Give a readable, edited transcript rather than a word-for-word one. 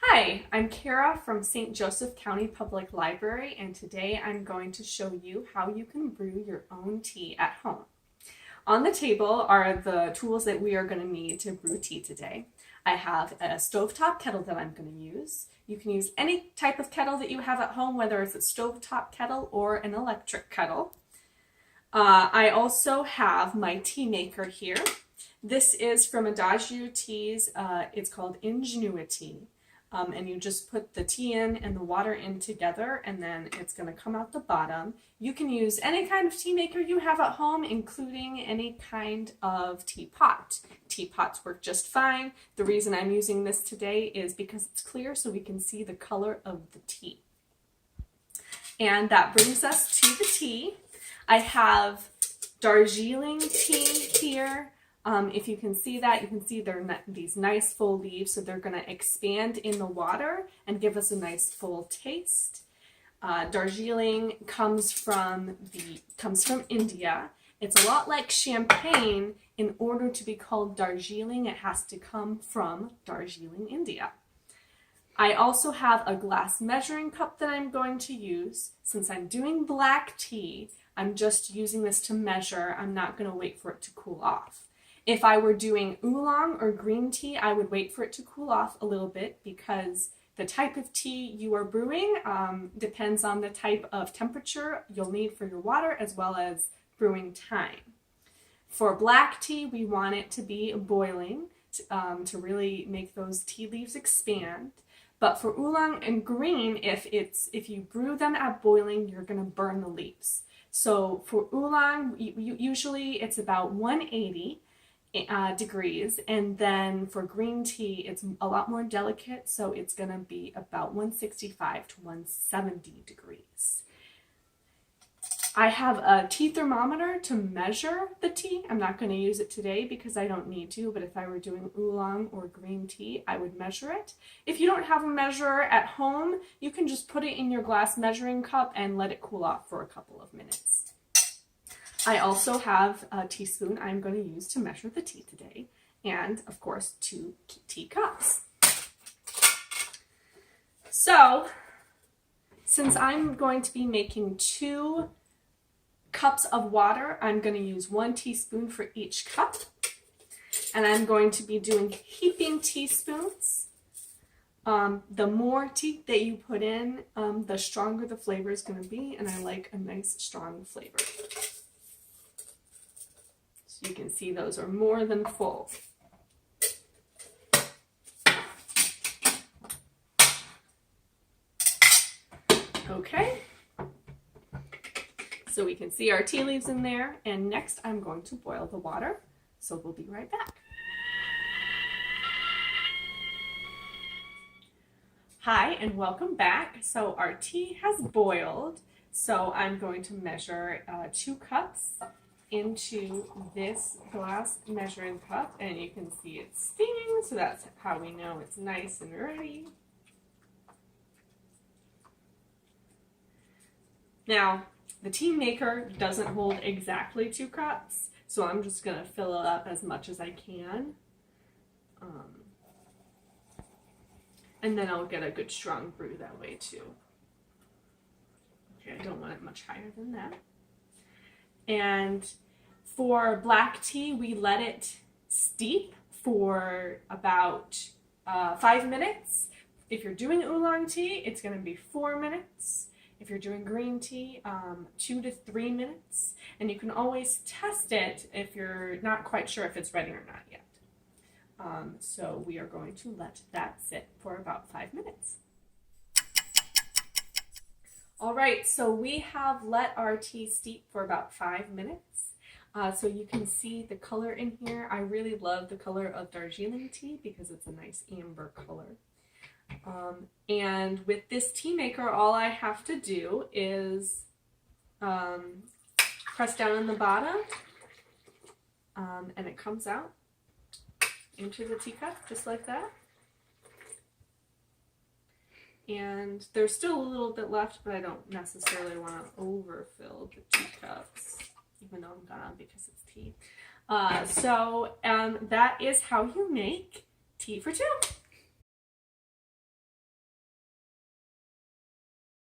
Hi, I'm Kara from St. Joseph County Public Library, and today I'm going to show you how you can brew your own tea at home. On the table are the tools that we are going to need to brew tea today. I have a stovetop kettle that I'm going to use. You can use any type of kettle that you have at home, whether it's a stovetop kettle or an electric kettle. I also have my tea maker here. This is from Adagio Teas. It's called Ingenuity. And you just put the tea in and the water in together, and then it's going to come out the bottom. You can use any kind of tea maker you have at home, including any kind of teapot. Teapots work just fine. The reason I'm using this today is because it's clear so we can see the color of the tea. And that brings us to the tea. I have Darjeeling tea here. If you can see that, you can see they're these nice full leaves, so they're going to expand in the water and give us a nice full taste. Darjeeling comes from India. It's a lot like champagne. In order to be called Darjeeling, it has to come from Darjeeling, India. I also have a glass measuring cup that I'm going to use. Since I'm doing black tea, I'm just using this to measure. I'm not going to wait for it to cool off. If I were doing oolong or green tea, I would wait for it to cool off a little bit because the type of tea you are brewing depends on the type of temperature you'll need for your water as well as brewing time. For black tea, we want it to be boiling to really make those tea leaves expand. But for oolong and green, if you brew them at boiling, you're going to burn the leaves. So for oolong, usually it's about 180 degrees, and then for green tea it's a lot more delicate, so it's going to be about 165 to 170 degrees. I have a tea thermometer to measure the tea. I'm not going to use it today because I don't need to, but if I were doing oolong or green tea, I would measure it. If you don't have a measurer at home, you can just put it in your glass measuring cup and let it cool off for a couple of minutes. I also have a teaspoon I'm going to use to measure the tea today, and of course 2 teacups. So, since I'm going to be making 2 cups of water, I'm going to use 1 teaspoon for each cup, and I'm going to be doing heaping teaspoons. The more tea that you put in, the stronger the flavor is going to be, and I like a nice strong flavor. You can see those are more than full. Okay, so we can see our tea leaves in there, and next I'm going to boil the water, so we'll be right back. Hi, and welcome back. So our tea has boiled, so I'm going to measure 2 cups into this glass measuring cup, and you can see it's steaming, so that's how we know it's nice and ready. Now, the tea maker doesn't hold exactly 2 cups, so I'm just going to fill it up as much as I can. And then I'll get a good strong brew that way too. Okay, I don't want it much higher than that. And for black tea, we let it steep for about 5 minutes. If you're doing oolong tea, it's going to be 4 minutes. If you're doing green tea, 2 to 3 minutes. And you can always test it if you're not quite sure if it's ready or not yet. So we are going to let that sit for about 5 minutes. All right, so we have let our tea steep for about 5 minutes. So you can see the color in here. I really love the color of Darjeeling tea because it's a nice amber color. And with this tea maker, all I have to do is press down on the bottom, and it comes out into the teacup just like that. And there's still a little bit left, but I don't necessarily want to overfill the teacups, even though I'm gonna because it's tea. So that is how you make tea for 2.